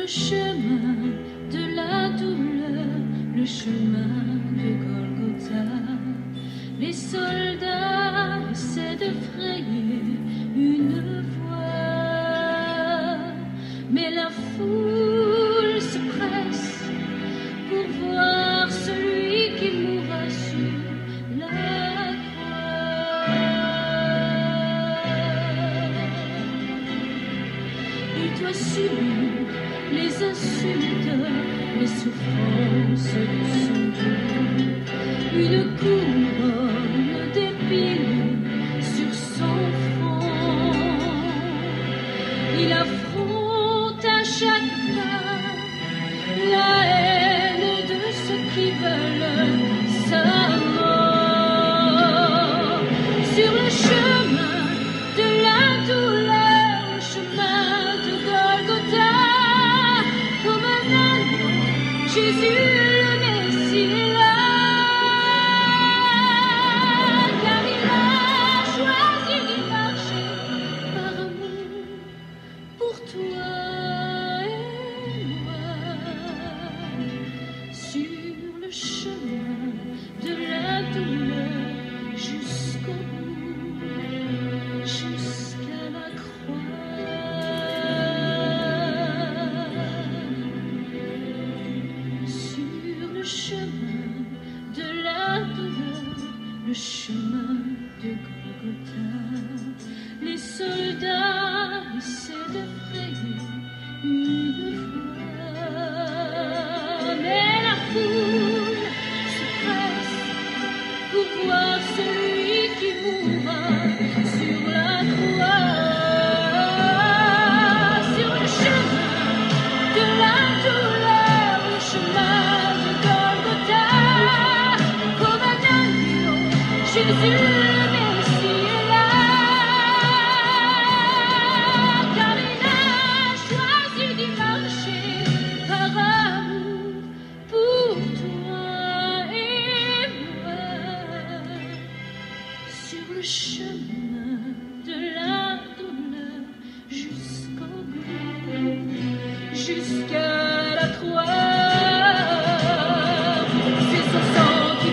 le chemin de la douleur, le chemin de Golgotha. Les soldats essaient de frayer une voie, mais la foule se presse pour voir celui qui mourra sur la croix. Il doit subir les insultes, les souffrances de son dos, une couronne d'épines sur son front. Il affronte à chaque pas la haine de ceux qui veulent sa mort. Sur le chemin de la douleur, le chemin de Golgotha, comme un agneau, Jésus le Messie est là, car il a choisi d'y marcher par amour pour toi et moi. Sur le chemin de la douleur jusqu'au bout, jusqu'à la croix. Sur le chemin de la douleur, le chemin de Golgotha, les soldats essaient de frayer une voie, mais la foule se presse pour voir celui qui mourra sur la croix. Sur le chemin de la douleur, le chemin de Golgotha, comme un agneau, Jésus le Messie est là, car il a choisi d'y marcher par amour pour toi et moi. Sur le chemin de la douleur jusqu'au bout, jusqu'à la croix. C'est son sang qui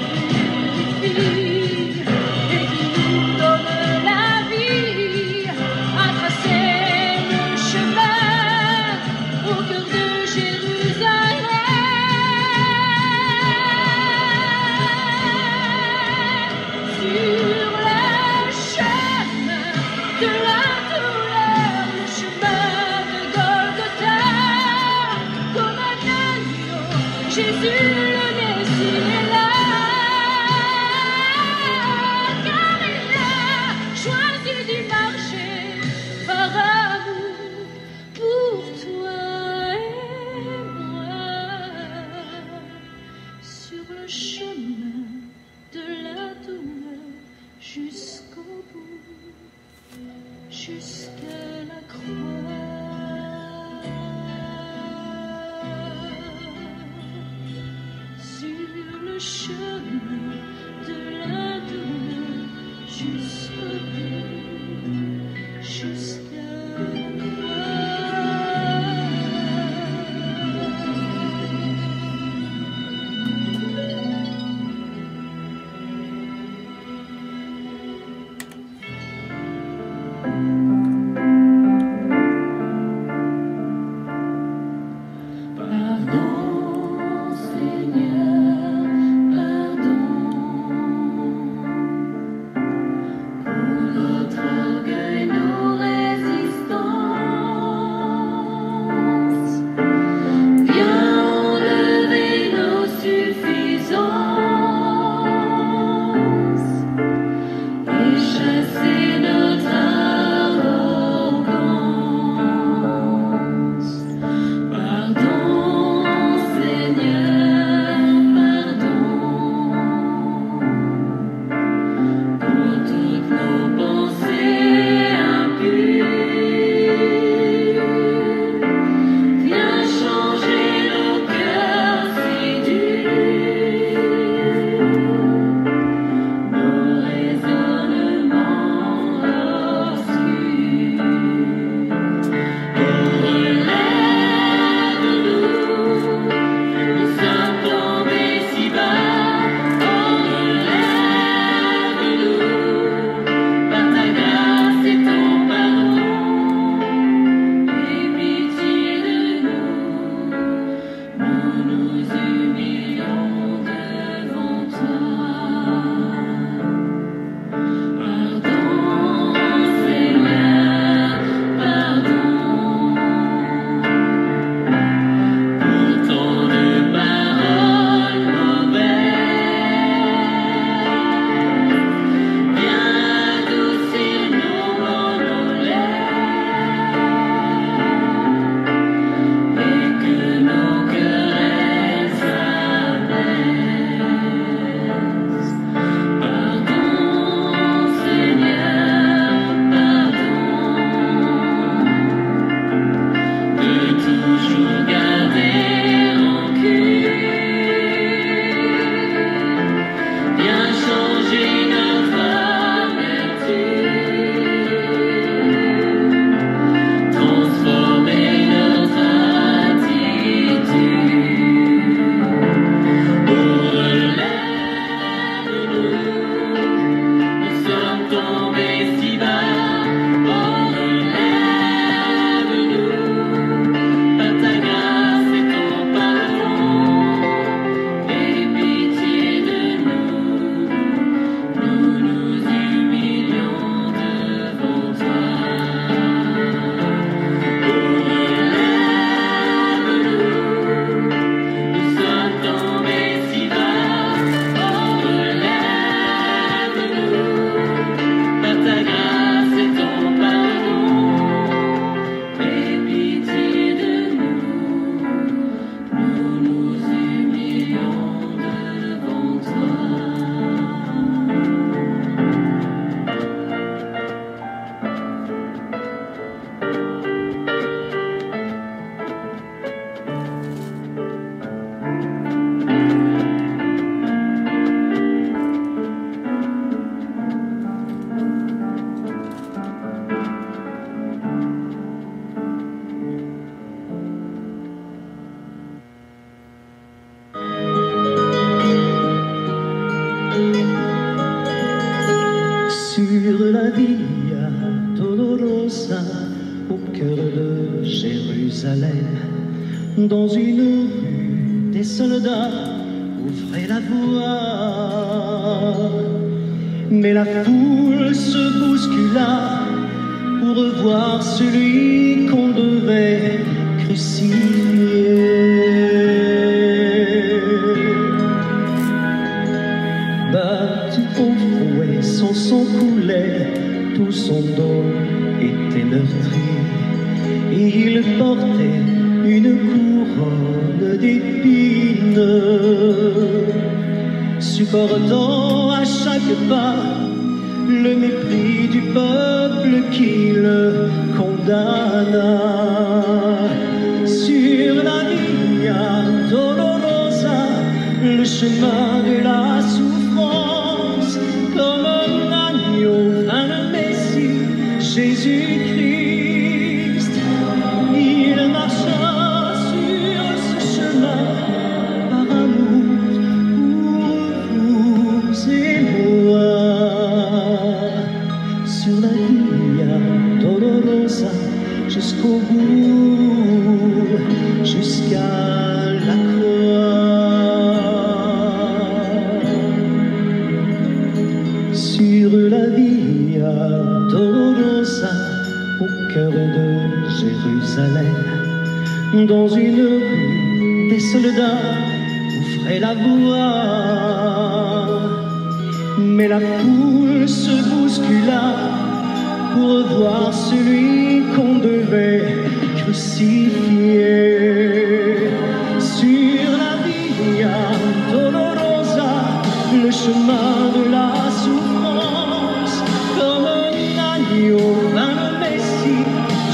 purifie et qui nous donne la vie, a tracé le chemin au cœur de Jérusalem. Sur le chemin de la douleur, le chemin de Golgotha, comme un agneau, Jésus le Messie est là, car il a choisi d'y marcher par amour pour toi et moi. Sur le chemin de la douleur jusqu'au bout, jusqu'à la croix. Sur le chemin de la douleur jusqu'au bout, jusqu'à la croix. la Via Dolorosa, au cœur de Jérusalem, dans une rue, des soldats ouvraient la voie. Mais la foule se bouscula pour revoir celui qu'on devait crucifier. Battu au fouet, son sang coulait, tout son dos était meurtri, et il portait une couronne d'épines, supportant à chaque pas le mépris du peuple qui le condamna. Sur la Via Dolorosa, le chemin de la souffrance, comme un agneau vint le Messie, Jésus-Christ. Il marcha sur ce chemin par amour pour vous et moi. Sur la Via Dolorosa, jusqu'au bout, jusqu'à la croix. Sur la Via Dolorosa, au cœur de Jérusalem, dans une rue, des soldats ouvraient la voie. Mais la foule se bouscula pour voir celui qu'on devait crucifier. Sur la Via Dolorosa, le chemin de la souffrance, comme un agneau vint le Messie,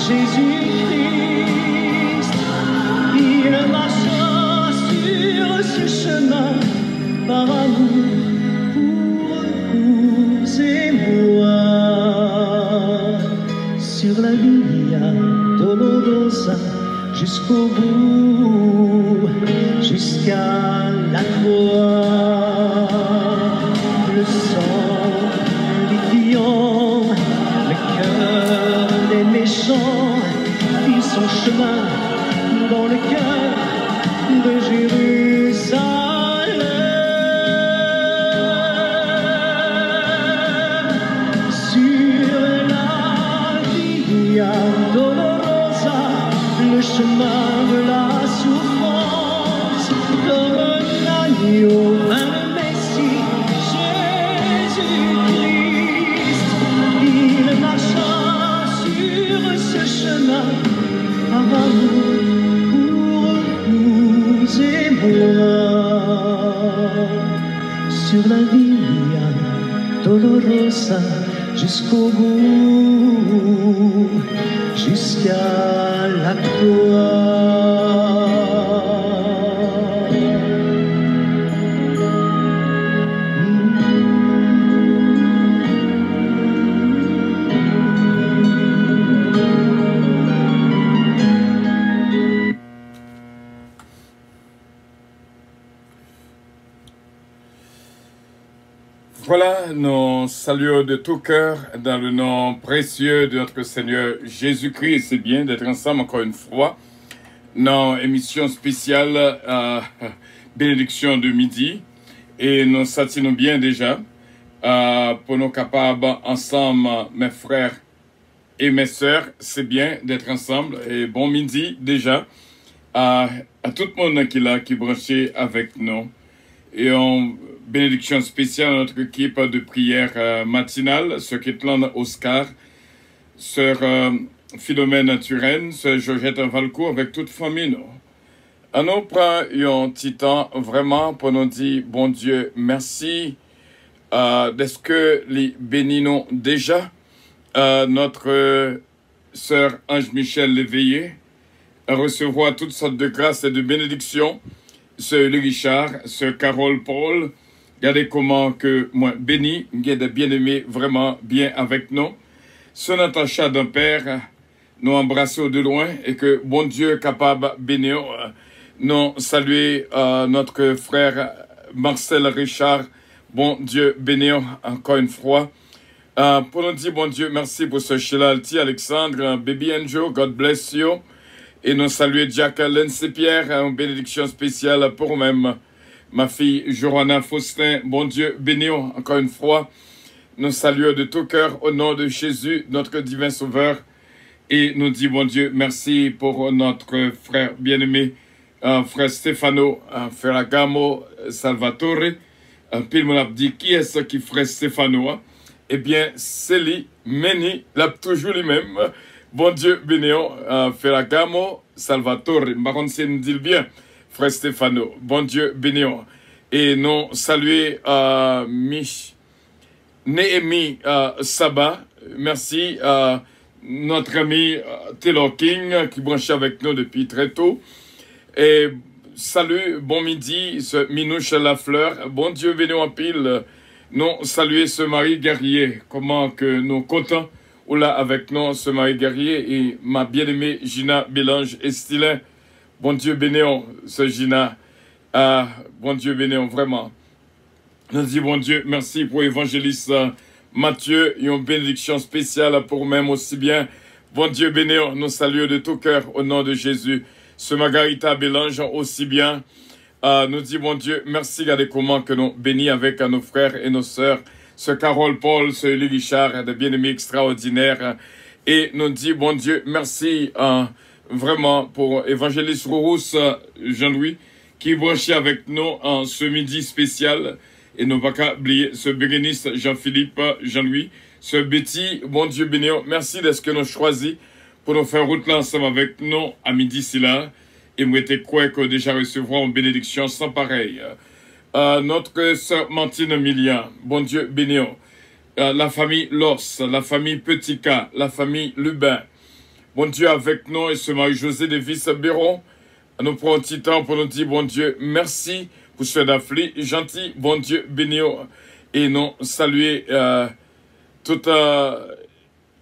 Jésus-Christ. Il marcha sur ce chemin par amour pour vous et moi. Sur la Via Dolorosa, jusqu'au bout, jusqu'à la croix. Le sang vivifiant, le cœur des méchants, fit son chemin dans le cœur de Jérusalem. Sur la Via Dolorosa, le chemin de la souffrance, comme un agneau vint le Messie, Jésus-Christ. Il marcha sur ce chemin par amour pour vous et moi. Sur la Via Dolorosa, jusqu'au bout, jusqu'à la croix. Voilà, nous saluons de tout cœur dans le nom précieux de notre Seigneur Jésus-Christ. C'est bien d'être ensemble encore une fois dans émission spéciale bénédiction de midi. Et nous satisfaisons bien déjà pour nous capables ensemble, mes frères et mes sœurs. C'est bien d'être ensemble. Et bon midi déjà à tout le monde qui est là, qui est branché avec nous. Et on bénédiction spéciale à notre équipe de prière matinale, Sœur Ketlan Oscar, Sœur Philomène Turenne, Sœur Georgette Valcourt, avec toute famille. On nous prend un petit temps vraiment pour nous dire, bon Dieu, merci d'est-ce que les bénissons déjà notre Sœur Ange-Michel Léveillé, recevoir toutes sortes de grâces et de bénédictions, Sœur Louis Richard, Sœur Carole Paul. Regardez comment que moi béni, des bien-aimés vraiment bien avec nous. Sœur Natacha d'un père, nous embrassons de loin et que bon Dieu est capable de bénir. Nous saluer notre frère Marcel Richard, bon Dieu bénir encore une fois. Pour nous dire, bon Dieu, merci pour ce Sheila Alti, Alexandre, Baby Angel, God bless you. Et nous saluer Jacqueline Pierre, une bénédiction spéciale pour même ma fille Johanna Faustin. Bon Dieu, bénis encore une fois. Nous saluons de tout cœur au nom de Jésus, notre divin Sauveur. Et nous disons, bon Dieu, merci pour notre frère bien-aimé, frère Stefano Ferragamo Salvatore. Puis on a dit, qui est ce qui frère Stefano? Eh bien, c'est lui, Meni, l'a toujours lui-même. Bon Dieu, bénéon, Ferragamo Salvatore. Par contre, c'est nous dit bien, frère Stefano. Bon Dieu, bénéon. Et nous saluer Néhémie Saba. Merci à notre ami Taylor King qui branche avec nous depuis très tôt. Et salut, bon midi, ce Minouche Lafleur. Bon Dieu, bénéon en pile. Nous saluer ce Marie Guerrier. Comment que nous comptons ou là avec nous ce Marie Guerrier et ma bien-aimée Gina Bélange Estilin. Bon Dieu bénéon, ce Gina. Bon Dieu bénéon, vraiment. Nous disons bon Dieu, merci pour l'évangéliste Matthieu, et une bénédiction spéciale pour même aussi bien. Bon Dieu bénéon, nous saluons de tout cœur au nom de Jésus. Ce Margarita Bélange aussi bien. Nous disons bon Dieu, merci, regardez comment que nous bénis avec nos frères et nos sœurs. Ce Carole Paul, ce Élie Richard, des bien-aimés extraordinaires. Et nous disons bon Dieu, merci vraiment pour évangéliste Rourousse Jean-Louis, qui est branché avec nous en ce midi spécial. Et nous ne pas oublier ce béréniste Jean-Philippe Jean-Louis, ce Betty, bon Dieu bénéant. Merci de ce que nous choisi pour nous faire route là ensemble avec nous à midi c'est là. Et nous étions quoi que déjà recevrons une bénédiction sans pareil. Notre sœur Martine Milian, bon Dieu bénéant. La famille Loss, la famille Petit-Cas, la famille Lubin. Bon Dieu avec nous et ce Marie-Josée de Vis-Béron. Nous prenons un petit temps pour nous dire bon Dieu merci pour ce d'affli gentil, bon Dieu béni. Et nous saluer tout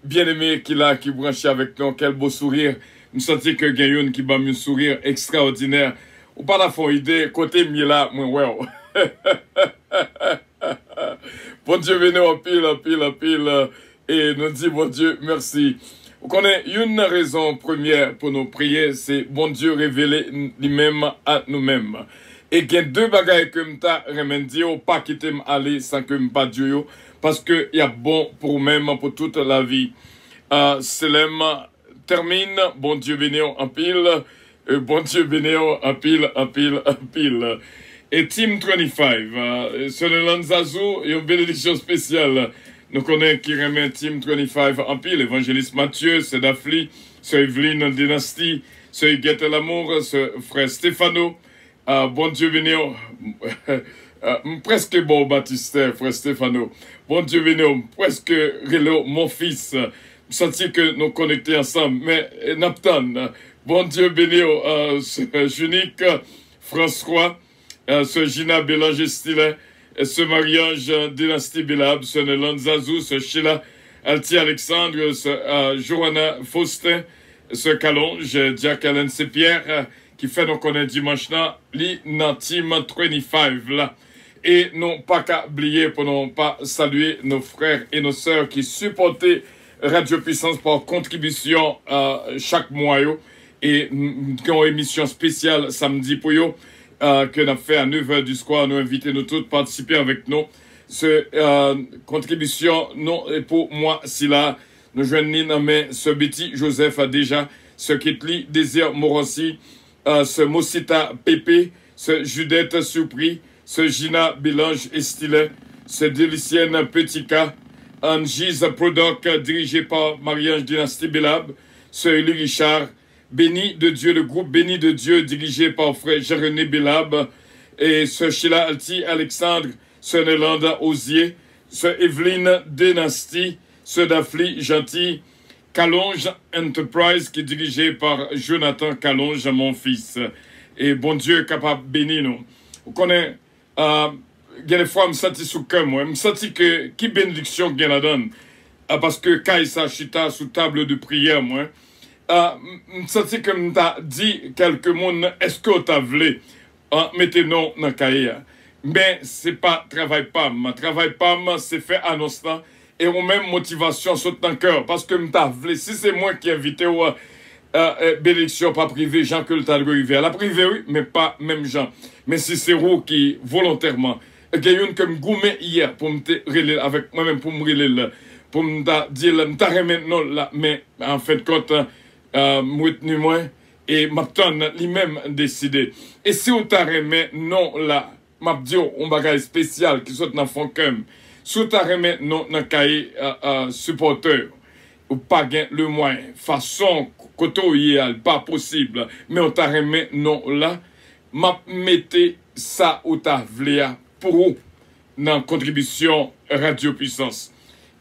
bien-aimé qui branché avec nous, quel beau sourire. Nous sentons que Gayoun qui bat un sourire extraordinaire. Ou pas la fond idée, côté mieux là, moi, wow. Bon Dieu béni, en pile. Et nous dit bon Dieu merci. Vous connaissez une raison première pour nous prier, c'est bon Dieu révéler lui-même à nous-mêmes. Et il y a deux bagailles que je remercie, pas quitter aller sans que je pas Dieu, parce que il y a bon pour même pour toute la vie. Selem termine, bon Dieu béni en pile, bon Dieu béni en pile. Et Team 25, sur le Lanzazou, il y a une bénédiction spéciale. Nous connaissons qui remet Team 25 en pile, évangéliste Matthieu, c'est Dafli, c'est Evelyne Dynastie, c'est Huguette Lamour, c'est frère Stefano. Bon Dieu béni, presque bon Baptiste, frère Stefano. Bon Dieu béni, presque Relo, mon fils. Je sens que nous connectés ensemble, mais Napton, bon Dieu béni, ce Junique, François, ce Gina Bélanger Stilin, ce mariage Dynastie Bélab, ce Nelan Zazou, ce Sheila Alti Alexandre, ce Johanna Faustin, ce Calonge, Jacqueline Pierre, qui fait nous connaître dimanche là, li dans Team 25 là. Et non pas qu'à oublier pour ne pas saluer nos frères et nos sœurs qui supportaient Radio Puissance par contribution chaque mois. Et nous avons une émission spéciale samedi pour eux. Que nous avons fait à 9h du soir, nous invitons nous tous à participer avec nous. Ce contribution, non, pour moi, si là, nous joignons mais ce Betty Joseph a déjà, ce Kitli Désir Morossi, ce Mosita Pépé, ce Judette Surpris, ce Gina Bélange Estilin, ce Délicienne Petit-Cas, Angise Prodoc dirigé par Marie-Ange Dynastie Bélab, ce Élie Richard, Béni de Dieu, le groupe Béni de Dieu dirigé par frère Jérémy Bélab, et ce Sheila Alti Alexandre, ce Nélanda Osier, ce Evelyne Dynastie, ce Dafli Gentil, Calonge Enterprise qui est dirigé par Jonathan Calonge, mon fils. Et bon Dieu est capable de bénir nous. Vous connaissez, il y a des fois, je me sens sous cœur, moi. Je me sens que, qui bénédiction qu'il y a donne. Parce que Kaïsa Chita sous table de prière, moi. Je me sens que je t'ai dit quelques mots, est-ce que tu as voulu mettre non dans le cahier. Mais c'est pas travail PAM. Travail PAM, c'est fait à l'instant. et ou même motivation saute dans le cœur. Parce que m'ta vle, si c'est moi qui invite ou bénédiction pas privé, Jean que le t'a arrivé à la privée, oui, mais pas même Jean. Mais si c'est vous qui volontairement, il y a une comme gourmet hier pour me relayer avec moi-même, pour me relayer là, pour me dire, m'ta remettre non là, mais en fait, quand moi, et m'attend lui-même décidé. Et si on t'a remet non là, m'a dit un bagage spécial qui soit dans fond comme, si on t'a remet non dans cahier supporter, ou pas gain le moyen, façon côté pas possible, mais on t'a remet non là, m'a mettez ça ou t'a vlé pour vous dans contribution Radio Puissance.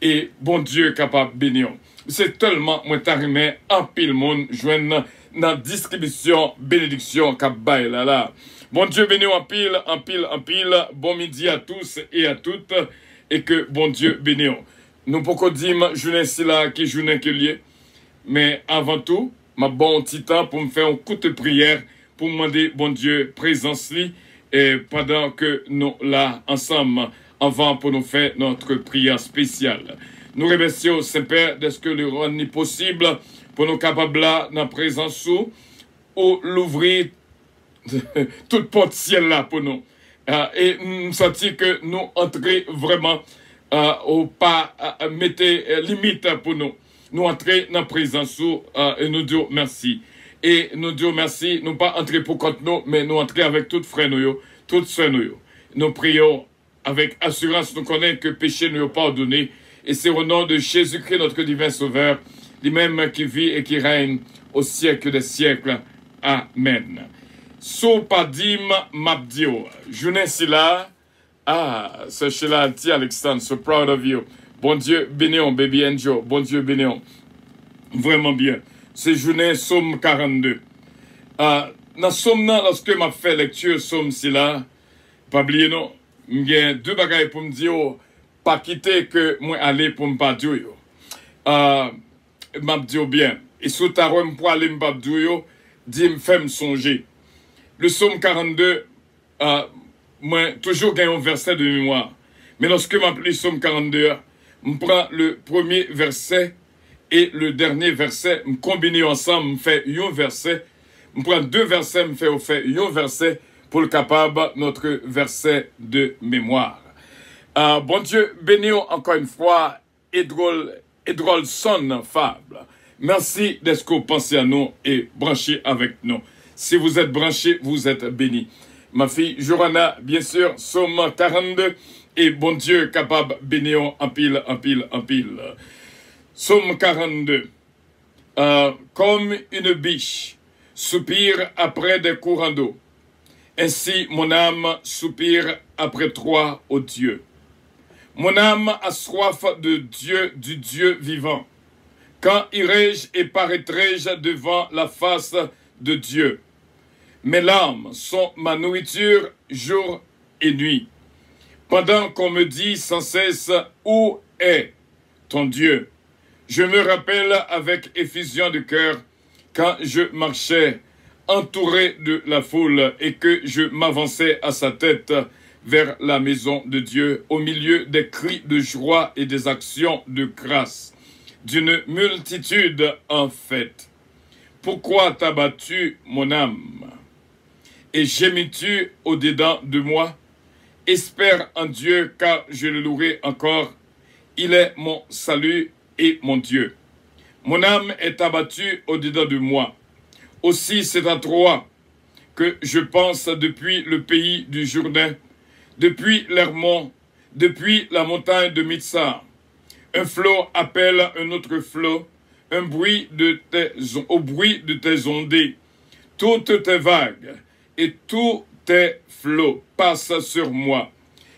Et bon Dieu capable bénir. C'est tellement moi t'a remet en pile monde joindre dans distribution bénédiction cap bail là. Bon Dieu bénit en pile, en pile, en pile. Bon midi à tous et à toutes. Et que bon Dieu bénisse. Nous pouvons dire journée si là qui journée que lié. Mais avant tout, ma bon petit temps pour me faire un coup de prière pour demander bon Dieu présence li et pendant que nous là ensemble avant pour nous faire notre prière spéciale. Nous remercions Saint-Père de ce que le rendre possible pour nous capables là dans présence ou l'ouvrir toute porte ciel là pour nous. Et nous sentons que nous entrons vraiment au pas mettez limite pour nous. Nous entrons dans la présence et nous disons merci. Et nous disons merci, nous pas entrer pour contre nous, mais nous entrer avec toutes frères nous, toutes sœurs nous. Nous prions avec assurance, nous connaissons que péché nous est pardonné. Et c'est au nom de Jésus-Christ, notre divin Sauveur, lui-même qui vit et qui règne au siècle des siècles. Amen. So padim mabdio. Journée si là. Ah, c'est chez la Auntie Alexandre. So proud of you. Bon Dieu bénéon, baby angel. Bon Dieu bénéon. Vraiment bien. C'est journée Somme 42. Dans Somme, lorsque m'a fait lecture Somme si là, pas oublier non, j'ai deux bagailles pour me dire, pas quitter que moi aller pour me pas dire. M'a dit bien. Et sous ta roue pour aller me pas dire, dit me fait me songer. Le Somme 42, moi, toujours gagne un verset de mémoire. Mais lorsque je lis Somme 42, je prends le premier verset et le dernier verset, je combine ensemble, je fais un verset. Je prends deux versets, je fais un verset pour le capable notre verset de mémoire. Bon Dieu, bénissons encore une fois, et drôle sonne fable. Merci d'être que vous pensez à nous et branché avec nous. Si vous êtes branchés, vous êtes bénis. Ma fille Johanna, bien sûr, Somme 42, et bon Dieu capable, bénissons en pile, en pile, en pile. Somme 42. Comme une biche soupire après des courants d'eau, ainsi mon âme soupire après toi, ô Dieu. Mon âme a soif de Dieu, du Dieu vivant. Quand irai-je et paraîtrai-je devant la face de Dieu? Mes larmes sont ma nourriture jour et nuit. Pendant qu'on me dit sans cesse, où est ton Dieu? Je me rappelle avec effusion de cœur quand je marchais entouré de la foule et que je m'avançais à sa tête vers la maison de Dieu, au milieu des cris de joie et des actions de grâce, d'une multitude en fête. Pourquoi t'as battu mon âme? Et gémis-tu au-dedans de moi? Espère en Dieu, car je le louerai encore. Il est mon salut et mon Dieu. Mon âme est abattue au-dedans de moi. Aussi c'est à toi que je pense depuis le pays du Jourdain, depuis l'Hermon, depuis la montagne de Mitsar. Un flot appelle un autre flot, au bruit de tes ondées. Toutes tes vagues et tous tes flots passent sur moi.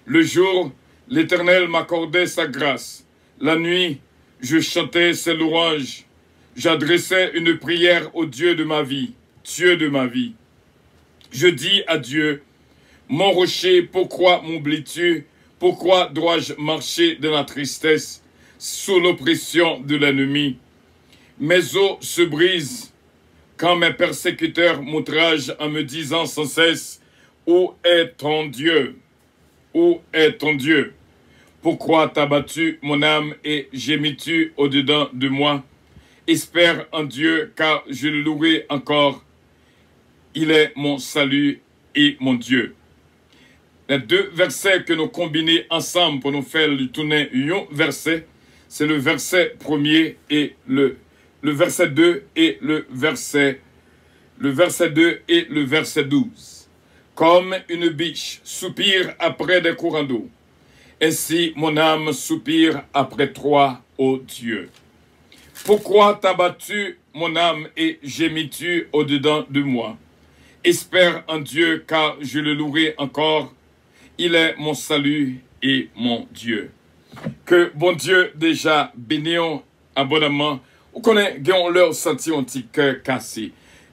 Le jour, l'Éternel m'accordait sa grâce. La nuit, je chantais ses louanges. J'adressais une prière au Dieu de ma vie, Dieu de ma vie. Je dis à Dieu, mon rocher, pourquoi m'oublies-tu? Pourquoi dois-je marcher dans la tristesse, sous l'oppression de l'ennemi? Mes os se brisent quand mes persécuteurs m'outragent en me disant sans cesse, où est ton Dieu? Où est ton Dieu? Pourquoi t'as battu mon âme et gémis-tu au-dedans de moi? Espère en Dieu, car je le louerai encore. Il est mon salut et mon Dieu. Les deux versets que nous combinons ensemble pour nous faire le tourner un verset, c'est le verset premier et le verset 2 et le verset 2 et le verset 12. Comme une biche soupire après des courants d'eau, ainsi mon âme soupire après toi, ô Dieu. Pourquoi t'as battu mon âme et gémis-tu au-dedans de moi? Espère en Dieu, car je le louerai encore. Il est mon salut et mon Dieu. Que bon Dieu déjà bénisse abondamment. Vous connaissez, gagnons leur senti un petit cœur cassé.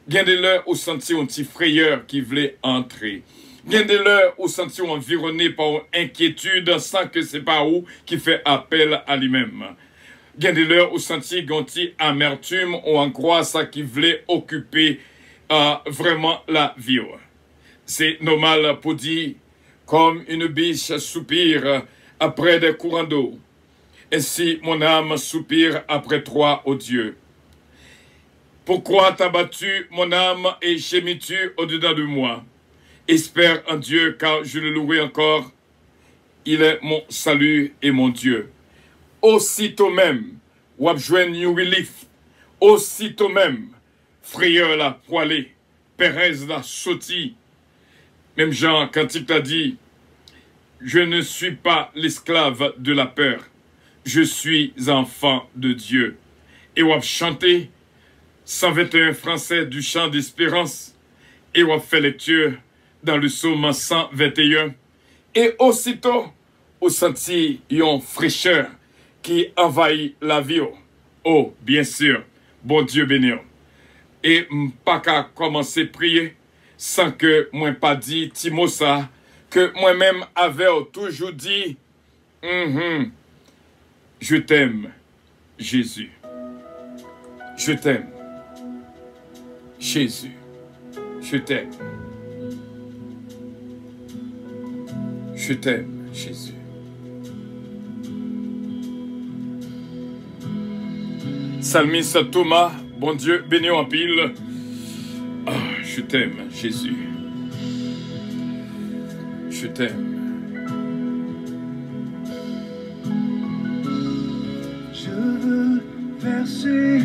Gagnez leur au senti un petit frayeur qui voulait entrer. Gagnez leur au senti environné par une inquiétude sans que c'est pas où qui fait appel à lui-même. Gagnez leur au senti un petit amertume ou en croix ça qui voulait occuper vraiment la vie. C'est normal pour dire comme une biche soupire après des courants d'eau. Ainsi mon âme soupire après toi, ô Dieu. Pourquoi t'as battu mon âme et gémis-tu au-dedans de moi? Espère en Dieu, car je le louerai encore. Il est mon salut et mon Dieu. Aussitôt même, ou joindre new relief. Aussitôt même, frayeur la poilée, Pérez la sautie. Même Jean, quand il t'a dit, je ne suis pas l'esclave de la peur, je suis enfant de Dieu. Et on a chanté 121 français du chant d'espérance, et on a fait lecture dans le psaume 121. Et aussitôt, on sentit une fraîcheur qui envahit la vie. Oh, bien sûr, bon Dieu béni. Et pas qu'à commencer à prier sans que moi pas dit Timosa, que moi-même avait toujours dit, je t'aime, Jésus. Je t'aime, Jésus. Je t'aime. Je t'aime, Jésus. Psalmiste Thomas, bon Dieu, béni en pile. Oh, je t'aime, Jésus. Je t'aime. Je veux verser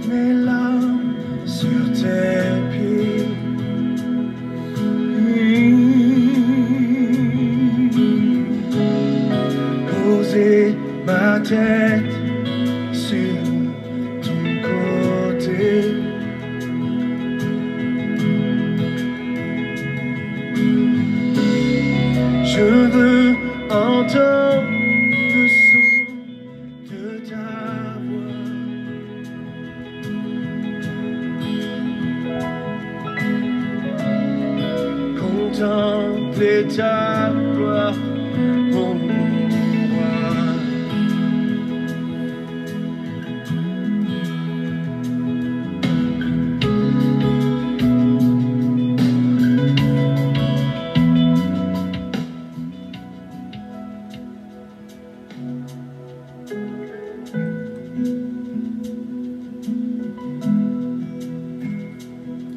mes larmes sur tes pieds. Poser ma tête sur ton côté. Je veux entendre le son de ta voix. Contempler ta gloire, mon roi.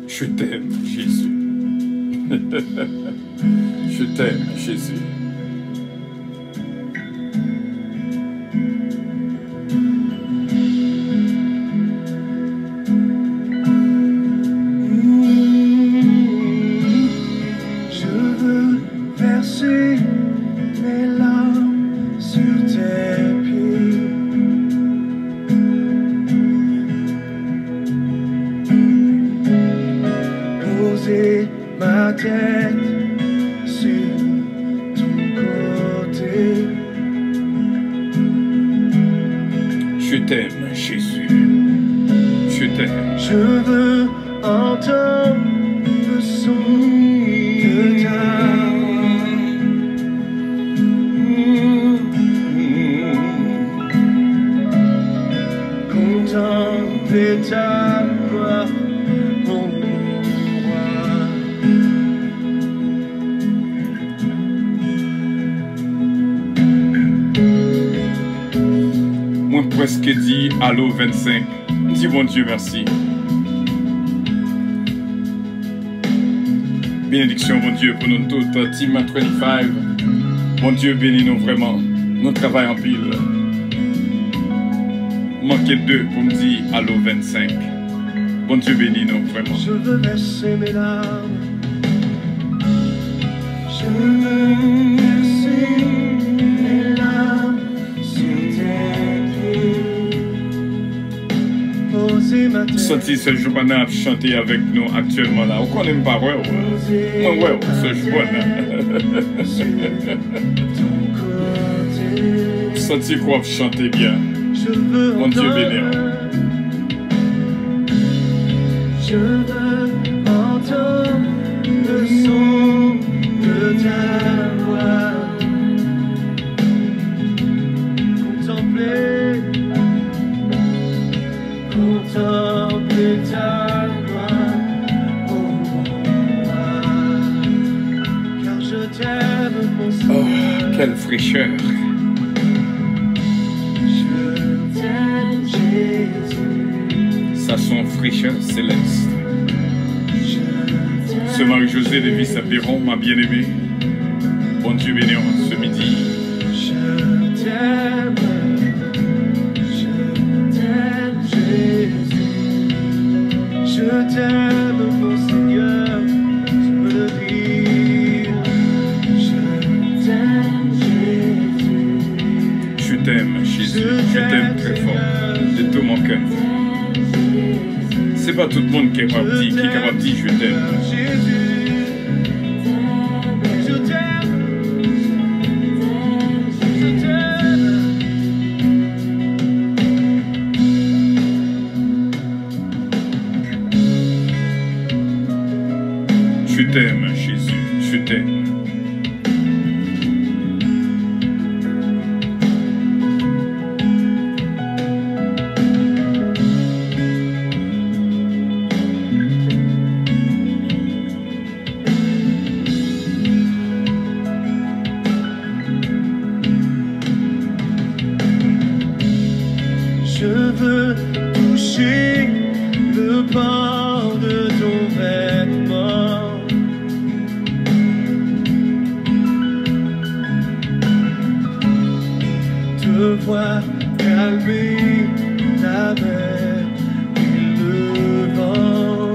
Je t'aime, Jésus. Je t'aime, Jésus. Je veux verser mes larmes sur tes pieds. Poser ma tête sur ton côté. Je t'aime, Jésus. Je t'aime. Je veux entendre le son de ta voix. Contempler ta gloire, mon roi. Moi presque dit allô 25. Dis bon Dieu merci. Bénédiction bon Dieu pour nous tous. Team 25. Mon Dieu bénis nous vraiment. Nous travaillons en pile. Manquez deux pour me dire allô 25. Bon Dieu bénis nous vraiment. Je veux verser mes larmes. Je veux verser mes larmes sur tes pieds. Poser ma tête. Sorti ce jour à chanter avec nous actuellement là. On connaît pas ouais. Moi ouais, ce jour là. Sorti quoi chanter bien. Mon Dieu béni. Je veux entendre le son de ta voix, contempler ta gloire, oh moi, car je t'aime mon Seigneur. Oh, quelle fraîcheur. Je t'aime Jésus. Ça son fraîcheur céleste. Ce Marie-Josée de Vice-Apéron, ma bien-aimée. Bon Dieu béni ce midi. Je t'aime Jésus. Je t'aime mon Seigneur, je peux le dire. Je t'aime Jésus. Je t'aime Jésus, je t'aime très fort, de tout mon cœur. C'est pas tout le monde qui est capable de dire, je t'aime. Jésus, je t'aime. Je t'aime. Je t'aime Jésus, je t'aime. Je veux toucher le bord de ton vêtement. Te voir calmer la mer et le vent.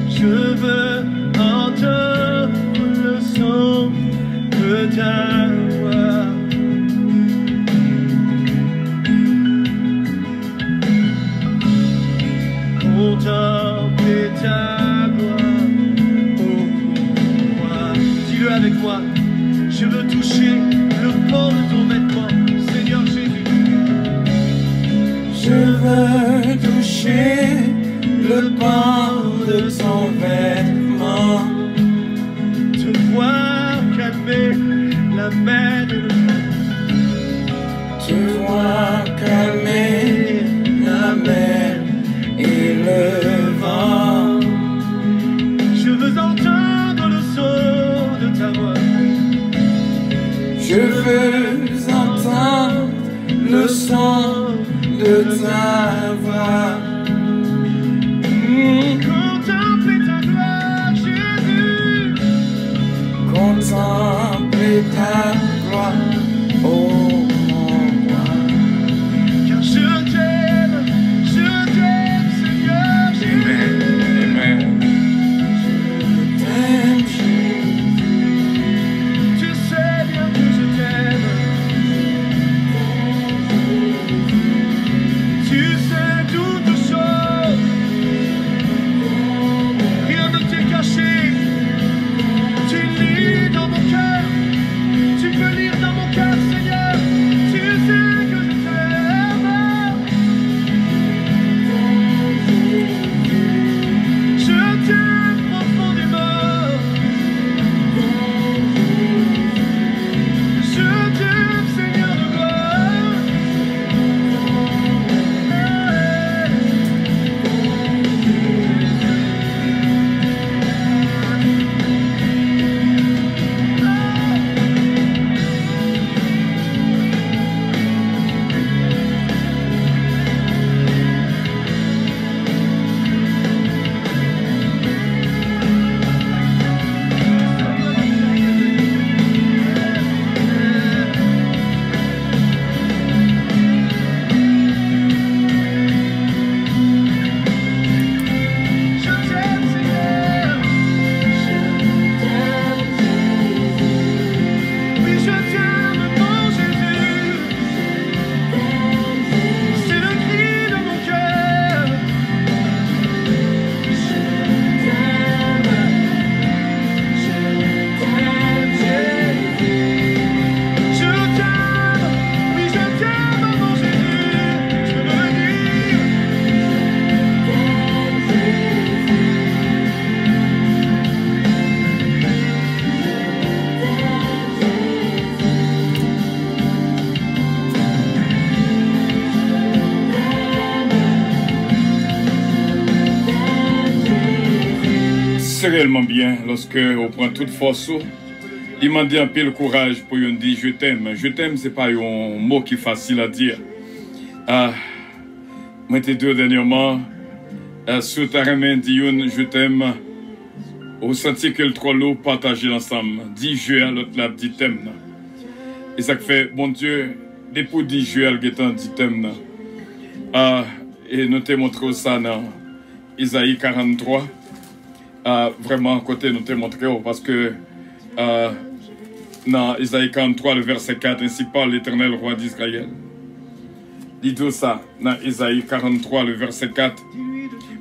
Je veux entendre le son de ta voix. Contempler ta gloire, oh moi. Dis-le avec moi. Je veux toucher le bord de ton vêtement, Seigneur Jésus. Je veux toucher le bord de ton vêtement. Te voir calmer la mer et le vent. Te voir calmer la mer et le vent. Je veux entendre le son de ta voix. Je veux entendre le son de ta voix. Contempler ta gloire, Jésus. Contempler ta gloire, oh mon roi. Car je t'aime, Seigneur Jésus. Amen. Je t'aime, Jésus. Tu sais bien que je t'aime. Tu sais toutes choses. Rien ne t'est caché. Tu lis dans mon cœur. Tu peux lire dans mon réellement bien lorsque on prend toute force. Il m'a dit un peu le courage pour lui dire je t'aime. Je t'aime, c'est pas un mot qui est facile à dire. Moi, t'ai dit dernièrement, sur ta main, dit je t'aime. Au senti que le trois lots partagé ensemble. Dis je à l'autre là, dit t'aime. Et ça fait, bon Dieu, depuis dit je à l'autre dit t'aime. Et nous t'ai montré ça dans Isaïe 43. Vraiment, côté nous t'ai montré parce que dans Isaïe 43, le verset 4, ainsi parle l'Éternel, roi d'Israël. Dis-toi ça, dans Isaïe 43, le verset 4.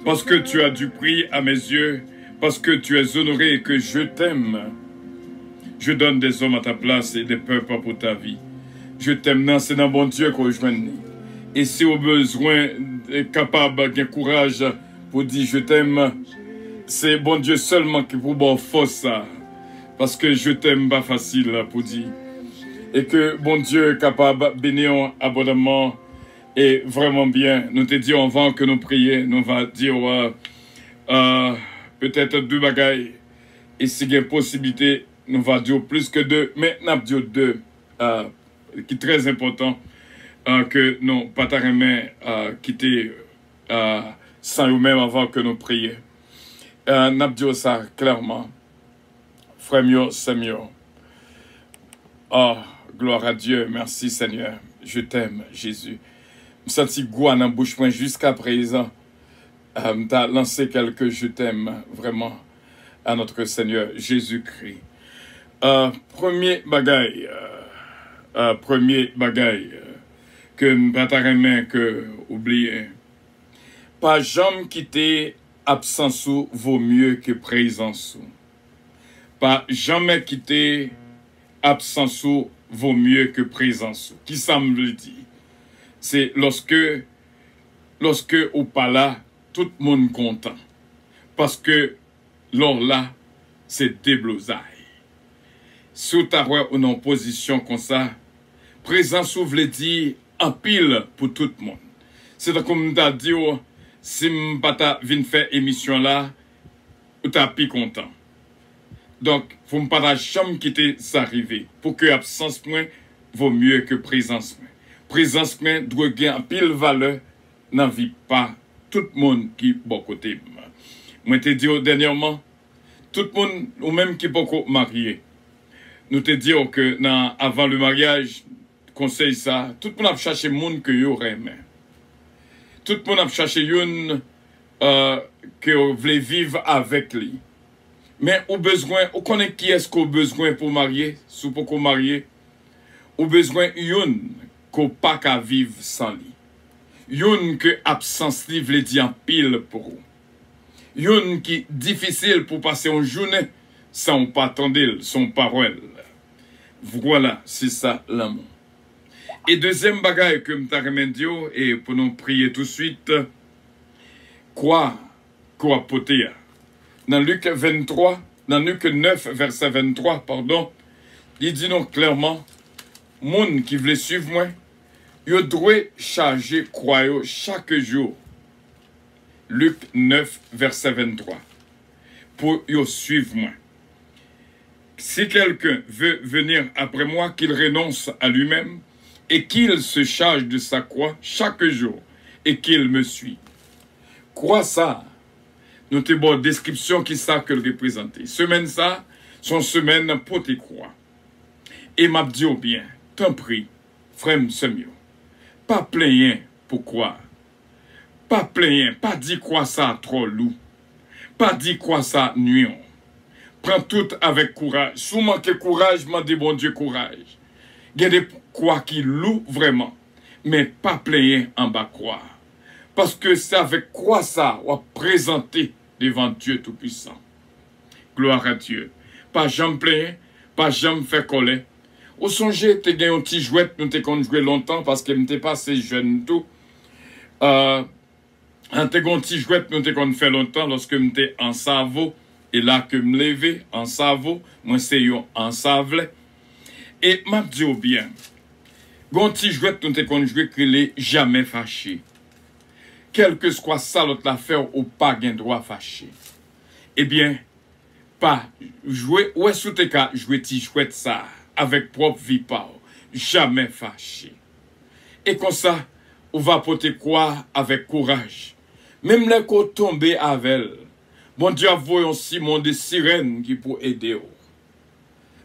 Parce que tu as du prix à mes yeux, parce que tu es honoré et que je t'aime, je donne des hommes à ta place et des peuples pour ta vie. Je t'aime, c'est dans bon Dieu qu'on rejoint. Et si au besoin, est capable, de courage pour dire je t'aime, c'est bon Dieu seulement qui peut avoir force ça. Parce que je t'aime pas facile pour dire. Et que bon Dieu est capable de bénir abondamment et vraiment bien. Nous te disons avant que nous prions, nous va dire peut-être deux bagailles. Et s'il y a possibilité, nous va dire plus que deux. Mais nous avons dit deux qui est très important que nous pas quitter sans nous-mêmes avant que nous prions. Nous avons dit ça clairement. Frère mio, c'est mieux. Oh, gloire à Dieu. Merci Seigneur. Je t'aime, Jésus. Je me sens goût dans bouche jusqu'à présent. Tu as lancé quelques je t'aime vraiment à notre Seigneur Jésus-Christ. Premier bagaille que je que oublier. Pas jamais quitter absence vaut mieux que présence. Pas jamais quitter absence vaut mieux que présence. Qui ça me le dit? C'est lorsque ou pas là, tout le monde content. Parce que lors là, c'est déblosaille. Si tu as une position comme ça, présence veut dire en pile pour tout le monde. C'est comme tu as dit, si je viens faire émission là, tu es plus content. Donc, il ne faut pas jamais quitter ça arriver. Pour que l'absence vaut mieux que présence. Présence doit gagner en pile valeur dans la vie pas tout le monde qui est bon côté. Moi, te dit dernièrement, tout le monde, ou même qui est beaucoup marié, nous te disons que avant le mariage, conseil ça, tout le monde a cherché le monde que vous aurez. Tout le monde a cherché une que vous voulez vivre avec lui. Mais au besoin, on connaît qui est-ce qu'on a besoin pour marier, si pour qu'on marie, au besoin une qu'on pas qu'à vivre sans lui. Une que absence li veut dire en pile pour vous. Une qui difficile pour passer une journée sans pas attendre son parole. Voilà, c'est ça l'amour. Et deuxième bagaille que m'ta remédié et pour nous prier tout de suite, quoi poter. Dans Luc 23, dans Luc 9, verset 23, pardon, il dit donc clairement, monde qui veut suivre moi, il doit charger croyant chaque jour. Luc 9, verset 23. Pour y suivre moi. Si quelqu'un veut venir après moi, qu'il renonce à lui-même et qu'il se charge de sa croix chaque jour et qu'il me suit. Quoi ça? Nous avons une bonne description qui ça que le représenter. Semaine ça, son semaine pour te croire. Et m'a dit bien, t'en prie, frère Semio, pas plaigner pourquoi. Pas plaigner, pas dire quoi ça trop loup. Pas dire quoi ça nuit. Prends tout avec courage. Si vous manquez courage, demandez bon Dieu courage. Gardez quoi qui loue vraiment. Mais pas plaigner en bas croire. Parce que c'est avec quoi ça on va présenter devant Dieu Tout-Puissant. Gloire à Dieu. Pas jamais plaigner, pas jamais faire coller. Au songe, tu as gagné un petit jouet, nous t'ai joué longtemps parce que je pas assez jeune tout. Un petit jouet, nous t'ai fait longtemps lorsque j'étais en cerveau. Et là que me lever en cerveau, moi c'est en savelet. Et m'a dit bien, un petit jouet, nous t'ai joué qu'il est jamais fâché. Quel que soit ça l'autre l'affaire ou pas gain droit fâché. Eh bien, pas jouer, ouais, sous tes cas, jouer ti chouette ça, avec propre vie pas, jamais fâché. Et comme ça, on va porter quoi avec courage. Même les côtes tombées avec elle. Bon Dieu, voyons Simon des sirènes qui pour aider.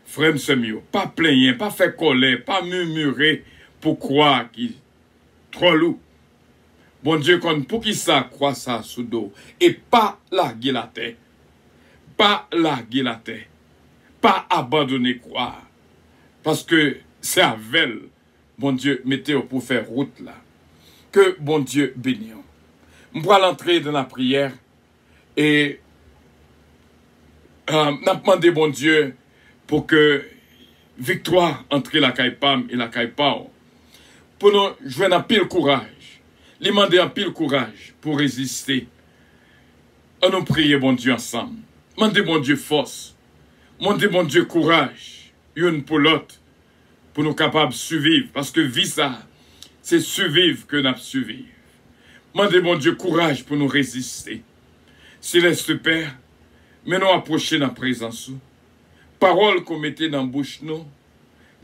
Frère mieux, pas plaigner, pas faire colère, pas murmurer pour croire qu'il trop lourd. Bon Dieu, pour qui ça croit ça sous dos. Et pas larguer la terre. Pas larguer la terre. Pas abandonner croire. Parce que c'est avec elle, bon Dieu, mettez pour faire route là. Que bon Dieu bénisse. On va l'entrer dans la prière et n'a demandé bon Dieu pour que victoire entre la Caïpam et la Caïpao. Pour nous jouer un pile courage. Lui demander un pile courage pour résister. On nous prier bon Dieu ensemble. Demandez bon Dieu force. Demandez bon Dieu courage. Une pour l'autre. Pour nous capables de survivre. Parce que vie ça, c'est survivre que nous avons survivre. Demandez bon Dieu courage pour nous résister. Céleste Père, mais nous approcher dans la présence. Parole qu'on mettait dans la bouche nous,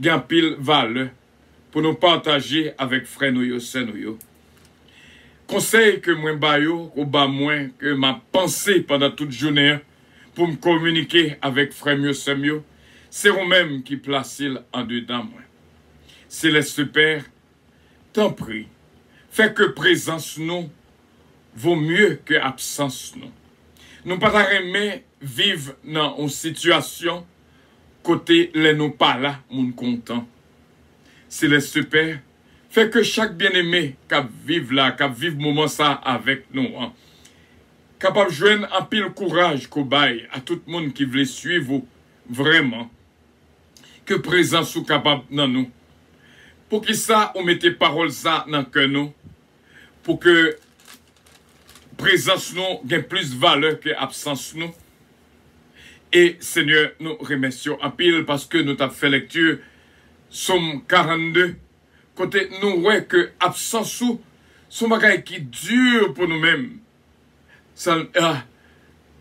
gain pile valeur pour nous partager avec frère nous yo. Conseil que moi bayo, ou bas moins que ma pensée pendant toute journée pour me communiquer avec frère mieux, c'est vous-même qui placez en dedans moi. Céleste Père, t'en prie, fais que présence nous vaut mieux que absence nous. Nous pas aimer vivre dans une situation côté les nous pas là, mon content. Céleste Père, fais que chaque bien-aimé qui vive là, qui vive moment ça avec nous, hein, capable de joindre un pile courage qu'on baille à tout le monde qui veut suivre vraiment. Que présence ou capable dans nous. Pour que ça, on mette parole ça dans que nous. Pour que présence nous gagne plus de valeur que absence nous. Et Seigneur, nous remercions en pile parce que nous avons fait lecture Somme 42. Côté nous ouais que absence ou son bagage qui dure pour nous-mêmes.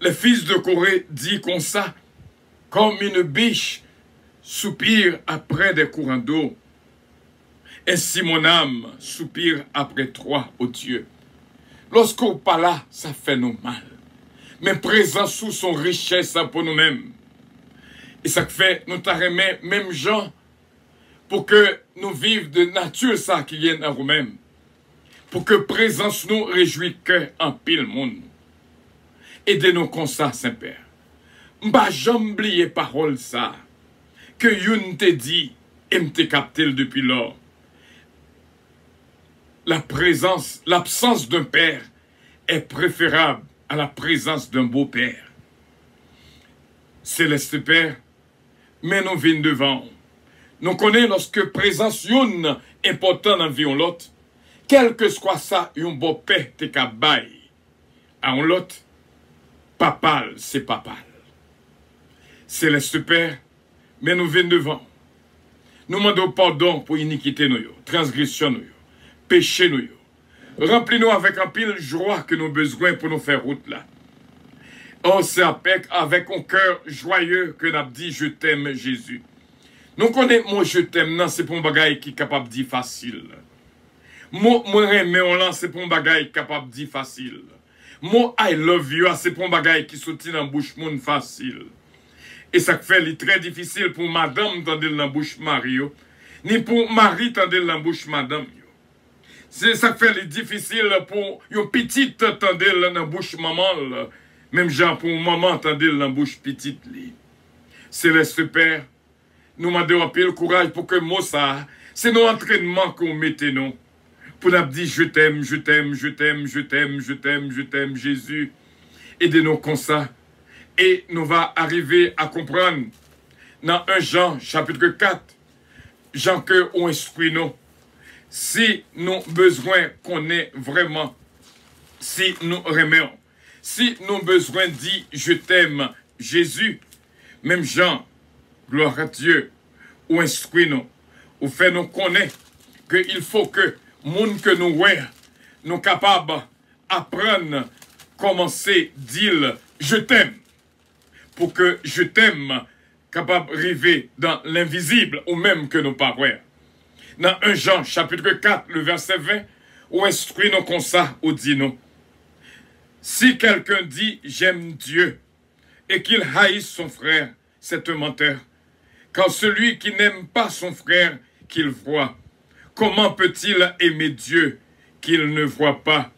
Les fils de Corée dit comme ça, comme une biche soupire après des courants d'eau. Ainsi mon âme soupire après toi, ô Dieu. Lorsqu'on pas là, ça fait nous mal. Mais présent sous son richesse pour nous-mêmes. Et ça fait nous t'arrêter même gens pour que nous vivions de nature ça qui vient à nous-mêmes. Pour que présence nous réjouit que en pile monde. Aidez-nous comme ça, Saint-Père. M'ba jamais oublier parole ça. Que Youn te dit et m'te capté depuis lors. La présence, l'absence d'un père est préférable à la présence d'un beau-père. Céleste Père, mais nous venons devant. Nous connaissons lorsque présence Youn important dans la vie de l'autre, quel que soit ça, un beau-père te cabaye. À l'autre, papal, c'est papal. Céleste Père, mais nous venons devant. Nous demandons pardon pour iniquité nous, transgression nous, péché nous. Remplis-nous avec un pile joie que nous avons besoin pour nous faire route là. Oh, c'est avec un cœur joyeux que nous avons dit je t'aime Jésus. Nous connaissons moi je t'aime, non, c'est pour un bagage qui est capable de dire facile. Moi mais on lance, c'est pour un bagage capable de dire facile. Moi I love you, c'est pour un bagage qui sortit dans la bouche monde facile. Et ça fait très difficile pour madame tendre dans la bouche Mario, ni pour Marie tendre dans la bouche madame. C'est ça fait difficile pour une petite tendre dans la bouche maman, même genre pour maman tendre dans la bouche petite. Céleste Père, nous demandons un peu le courage pour que moi ça, c'est nos entraînements qu'on mette nous. Pour nous dire je t'aime, je t'aime, je t'aime, je t'aime, je t'aime, je t'aime, Jésus. Aidez-nous comme ça. Et nous va arriver à comprendre dans 1 Jean, chapitre 4, Jean que on instruit nous. Si nous besoin qu'on ait vraiment, si nous remettons, si nous besoin dit je t'aime, Jésus, même Jean, gloire à Dieu, ou instruit nous, ou fait nous connaître qu'il faut que monde que nous voyons, nous capables d'apprendre, commencer, dire je t'aime. pour que je t'aime, capable de rêver dans l'invisible, ou même que nous parlons. Dans 1 Jean, chapitre 4, le verset 20, où instruit nous comme ça, ou dit nous, si quelqu'un dit « j'aime Dieu » et qu'il haïsse son frère, c'est un menteur. Car celui qui n'aime pas son frère qu'il voit, comment peut-il aimer Dieu qu'il ne voit pas?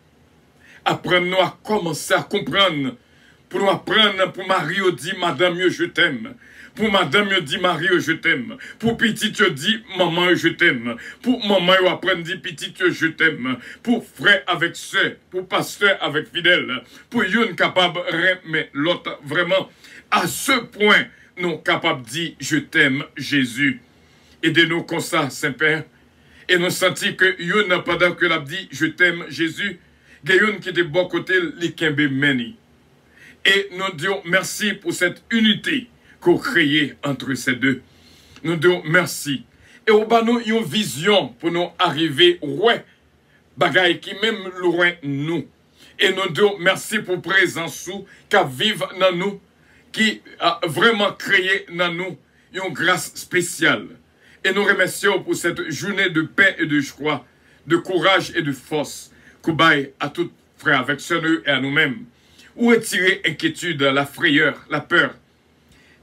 Apprenons-nous à commencer à comprendre. Pour nous apprendre, pour Marie, dit « Madame, je t'aime ». Pour madame, je dis Marie, je t'aime. Pour petite, je dis maman, je t'aime. Pour maman, je apprends, dit petite, je t'aime. Pour frère avec sœur, pour pasteur avec fidèle. Pour une capable, mais l'autre, vraiment, à ce point, nous capables de dire, je t'aime, Jésus. Aidez-nous comme ça, Saint-Père. Et nous sentons que une, pendant que l'a dit, je t'aime, Jésus, il y a une qui est de bon côté, les Kembe Meni. Et nous disons merci pour cette unité qu'on créé entre ces deux. Nous disons merci. Et au bas nous une vision pour nous arriver ouais bagaille qui même loin nous. Et nous disons merci pour présence sous qui vive dans nous, qui a vraiment créé dans nous une grâce spéciale. Et nous remercions pour cette journée de paix et de joie, de courage et de force qu'on baille à tous frères avec sœurs et à nous-mêmes. Où retirer inquiétude, la frayeur, la peur.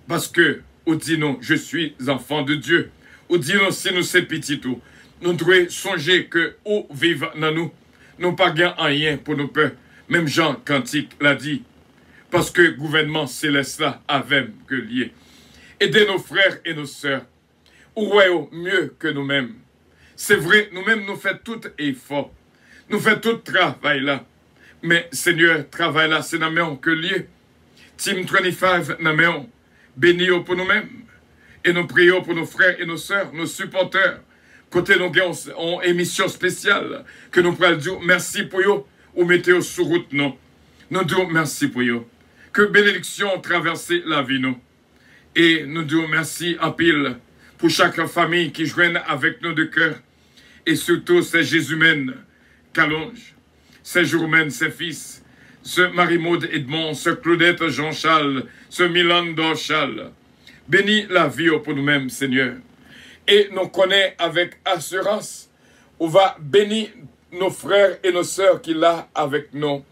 Parce que, ou dit non, je suis enfant de Dieu. Ou dit non, si nous sommes petits tout. Nous devons songer que, où vivent dans nous, nous pas gain rien pour nos peurs. Même Jean Cantique l'a dit. Parce que le gouvernement céleste là avait que lié. Aidez nos frères et nos sœurs. Ou mieux que nous-mêmes. C'est vrai, nous-mêmes nous faisons tout effort. Nous faisons tout travail là. Mais Seigneur, travail là, c'est dans nous que lié. Team 25, dans nous. Bénis pour nous-mêmes. Et nous prions pour nos frères et nos sœurs, nos supporters. Côté nous avons une émission spéciale que nous pourrons dire merci pour eux ou mettez sur route non. Nous disons merci pour eux. Que bénédiction traverse la vie nous. Et nous disons merci en pile pour chaque famille qui joigne avec nous de cœur. Et surtout ces Jésus-mènes qu'allonge. Ces Jourmènes, ses fils. Ce Marie-Maude Edmond, ce Claudette Jean-Charles, ce Milan Dorchal. Bénis la vie pour nous-mêmes, Seigneur. Et nous connaissons avec assurance, on va bénir nos frères et nos sœurs qu'il a avec nous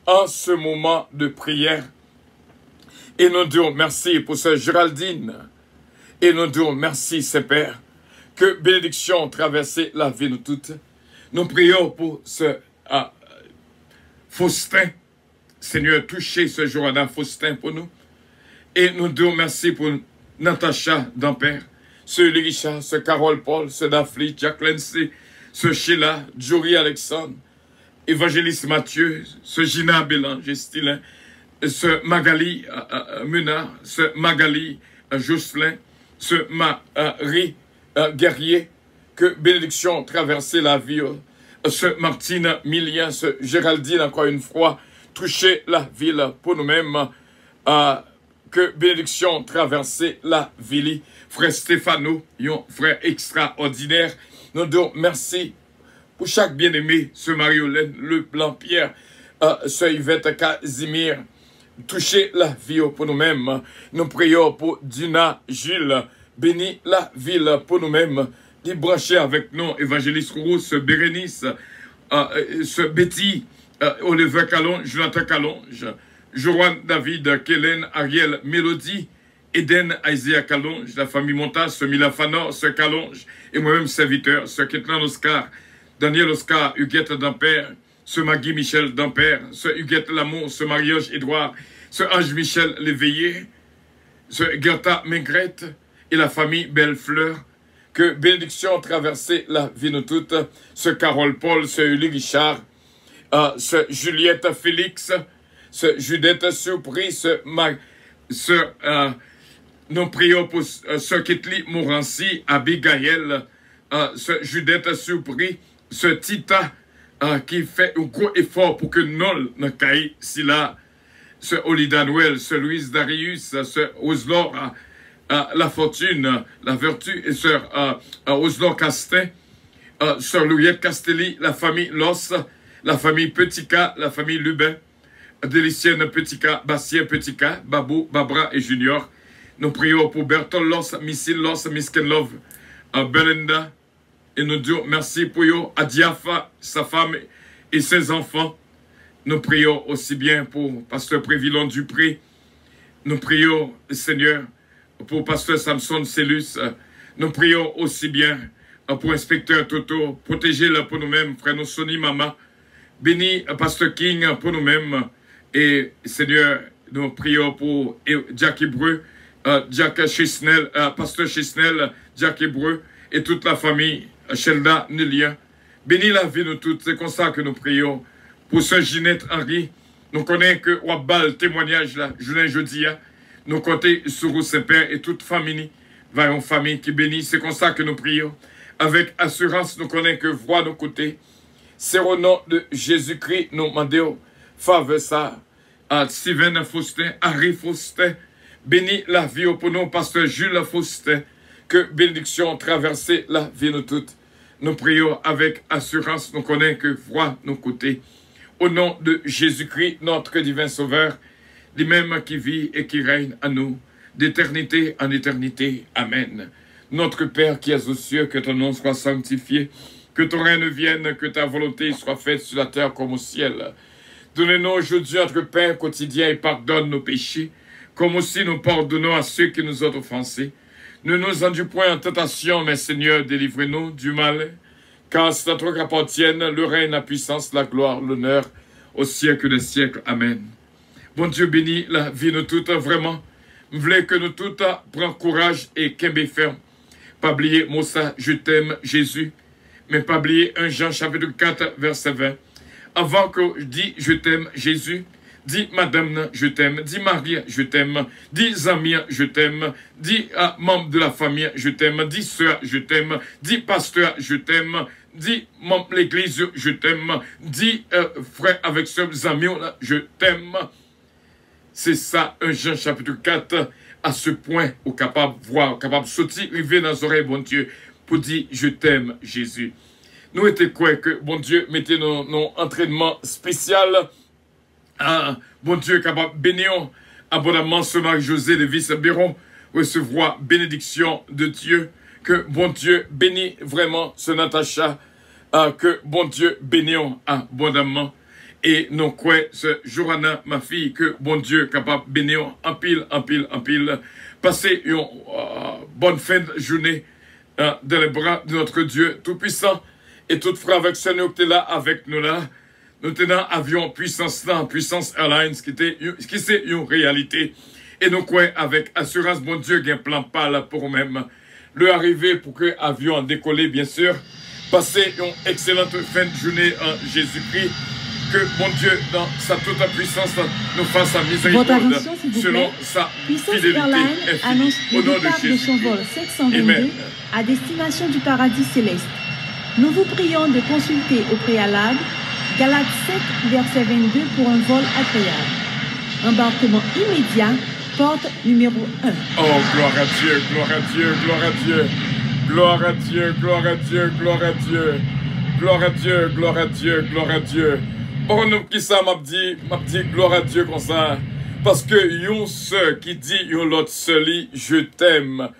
en ce moment de prière. Et nous disons merci pour ce Géraldine. Et nous disons merci, Saint-Père, que bénédiction traverse la vie de toutes. Nous prions pour ce Faustin, Seigneur, touchez ce jour-là, Faustin pour nous. Et nous disons merci pour Natacha Dampère, ce Richard, ce Carole Paul, ce Daphne, Jacqueline C, ce Sheila, Jory Alexandre, Évangéliste Mathieu, ce Gina Bélange, Stylin, ce Magali Munard, ce Magali Jocelyn, ce Marie Guerrier, que bénédiction traverse la vie. Ce Martine Milien, ce Géraldine, encore une fois, toucher la ville pour nous-mêmes. Que bénédiction traverse la ville. Frère Stéphano, un frère extraordinaire. Nous disons merci pour chaque bien-aimé, ce Marie-Hélène, le Blanc-Pierre, ce Yvette Casimir. Toucher la vie pour nous-mêmes. Nous prions pour Dina Gilles. Bénis la ville pour nous-mêmes. Brancher avec nous, Évangéliste Rousse, Bérénice, ce Betty, Oliver Calonge, Jonathan Calonge, Joanne David, Kellen, Ariel, Mélodie, Eden, Isaiah Calonge, la famille Montas, ce Mila Fanor, ce Calonge, et moi-même serviteur, ce Ketlan Oscar, Daniel Oscar, Huguette Dampère, ce Maggie Michel Dampère, ce Huguette Lamour, ce Marie-Ange Édouard, ce Ange Michel Léveillé, ce Gerta Maingrette, et la famille Bellefleur. Que bénédiction traverse la vie de toutes, ce Carole Paul, ce Uli Richard, ce Juliette Félix, ce Judette Surpris, nous prions pour ce Ketli Morancy, Abigail, ce Judette Surpris, ce Tita qui fait un gros effort pour que nous ne caille si là, ce Olida Noël, ce Louise Darius, ce Oslor, la fortune, la vertu, et sœur Oslor Castin, sœur Louillette Castelli, la famille Loss, la famille Petica, la famille Lubin, Délicienne Petit K, Bastien Petit K, Babou, Babra et Junior. Nous prions pour Bertol Loss, Missile Loss, Miss Ken Love, Belinda. Et nous disons merci pour eux, à Diafa, sa femme et ses enfants. Nous prions aussi bien pour Pasteur Prévilon Dupré. Nous prions, Seigneur, pour Pasteur Samson Cellus. Nous prions aussi bien pour Inspecteur Toto. Protégez-le pour nous-mêmes, frère Sony Mama. Bénis Pasteur King pour nous-mêmes. Et Seigneur, nous prions pour Jack Hébreu, Jack Chisnell, Pasteur Chisnell, Jack Hébreu et toute la famille, Shelda Nelia. Bénis la vie de nous toutes. C'est comme ça que nous prions. Pour Sœur Ginette Henry, nous connaissons que Wabal témoignage là, Julien Jodia, nous comptons sur vous, Saint-Père, et toute famille, va en famille qui bénit. C'est comme ça que nous prions. Avec assurance, nous connaissons que voix nos côtés. C'est au nom de Jésus-Christ, nous demandons, faveur ça, à Steven Faustin, Harry Faustin, bénis la vie pour nous, Pasteur Jules Faustin, que bénédiction traverse la vie de nous toutes. Nous prions avec assurance, nous connaissons que voix nos côtés. Au nom de Jésus-Christ, notre divin Sauveur, lui-même qui vit et qui règne à nous, d'éternité en éternité. Amen. Notre Père qui es aux cieux, que ton nom soit sanctifié, que ton règne vienne, que ta volonté soit faite sur la terre comme au ciel. Donne-nous aujourd'hui notre pain quotidien et pardonne nos péchés, comme aussi nous pardonnons à ceux qui nous ont offensés. Ne nous induis point en tentation, mais Seigneur, délivre-nous du mal. Car c'est à toi qu'appartiennent le règne, la puissance, la gloire, l'honneur, au siècle des siècles. Amen. Bon Dieu bénit la vie de toutes, vraiment. Je voulais que nous toutes prenions courage et qu'aimer ferme. Pas oublier, Moussa, je t'aime, Jésus. Mais pas oublier 1 Jean chapitre 4, verset 20. Avant que je dise je t'aime, Jésus, dis Madame, je t'aime. Dis Marie, je t'aime. Dis amis, je t'aime. Dis membre de la famille, je t'aime. Dis soeur, je t'aime. Dis pasteur, je t'aime. Dis membre de l'église, je t'aime. Dis frère avec ses amis, je t'aime. C'est ça, 1 Jean chapitre 4, à ce point, au capable de voir, capable de sortir, arriver dans les oreilles, bon Dieu, pour dire je t'aime, Jésus. Nous étions quoi que, bon Dieu, mettez nos entraînements spéciaux. Bon Dieu, capable de bénir abondamment ce Marie-José de Vice-Béron, recevoir bénédiction de Dieu, que bon Dieu bénit vraiment ce Natacha, que bon Dieu bénit abondamment, et non quoi, ce Johanna, ma fille, que bon Dieu capable de bénir en pile, en pile, en pile, passez une bonne fin de journée dans les bras de notre Dieu Tout-Puissant, et tout frère avec ce nous qui est là avec nous là. Nous tenons avion Puissance Airlines qui c'est une réalité. Et nous croyons avec assurance, bon Dieu, qu'il y a un plan pâle pour nous-mêmes. Le arriver pour que l'avion décolle, bien sûr. Passez une excellente fin de journée en Jésus-Christ. Que bon Dieu, dans sa toute puissance, nous fasse sa miséricorde selon sa fidélité Airlines annonce le départ de son vol 722 Amen. à destination du paradis céleste. Nous vous prions de consulter au préalable Galates 7, verset 22 pour un vol agréable. Embarquement immédiat, porte numéro 1. Oh, gloire à Dieu, gloire à Dieu, gloire à Dieu. Gloire à Dieu, gloire à Dieu, gloire à Dieu. Gloire à Dieu, gloire à Dieu, gloire à Dieu. Bon, nous qui ça m'a dit gloire à Dieu comme ça. Parce que yon seul qui dit yon l'autre seul, je t'aime.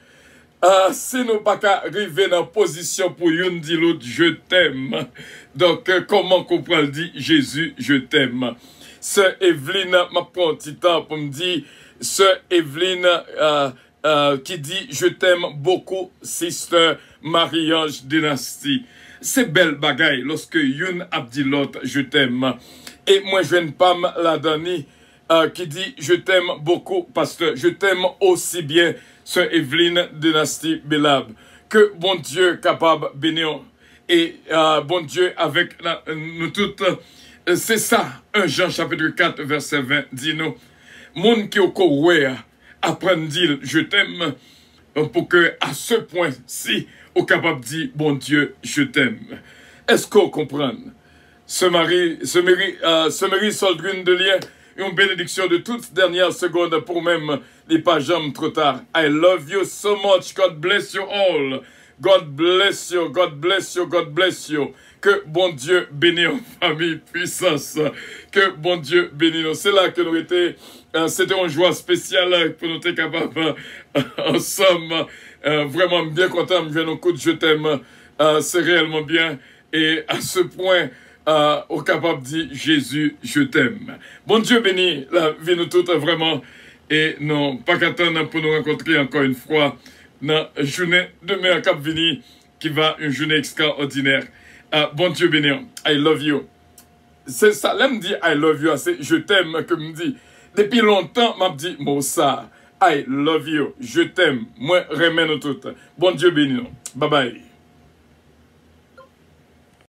Si nous pas qu'à arriver dans la position pour yon dit l'autre, je t'aime. Donc, comment qu'on peut le dire, Jésus, je t'aime. Sœur Evelyne m'a pris un petit temps pour me dire, Sœur Evelyne qui dit, je t'aime beaucoup, Sister Marie-Ange Dynastie. C'est belle bagaille lorsque yon a dit l'autre, je t'aime. Et moi, je viens pas la donner qui dit, je t'aime beaucoup, pasteur. Je t'aime aussi bien, Sœur Evelyne Dynastie Belab. Que bon Dieu capable de bénir. Et bon Dieu avec nous toutes. C'est ça, 1 Jean chapitre 4, verset 20, dit-nous. Moun qui au couroué, apprendre dire, je t'aime, pour que à ce point-ci, au capable de dire, bon Dieu, je t'aime. Est-ce qu'on comprend? Ce Mary Soldrune de lien, une bénédiction de toute dernière seconde pour même les pas jamais trop tard. I love you so much. God bless you all. God bless you, God bless you, God bless you. Que bon Dieu bénisse en famille puissance. Que bon Dieu bénisse. C'est là que nous étions. C'était une joie spéciale pour nous être capables ensemble. Vraiment bien content. Je nous coup je t'aime. C'est réellement bien. Et à ce point, au capable de dire Jésus, je t'aime. Bon Dieu béni la vie nous toutes vraiment. Et non, pas qu'attendre pour nous rencontrer encore une fois dans la journée demain à Cap Vini qui va une journée extraordinaire. Bon Dieu béni, I love you. C'est ça, là me dit I love you, c'est je t'aime que me dit. Depuis longtemps, m'a dit moi ça. I love you, je t'aime. Moi remets nous toutes. Bon Dieu béni. Bye bye.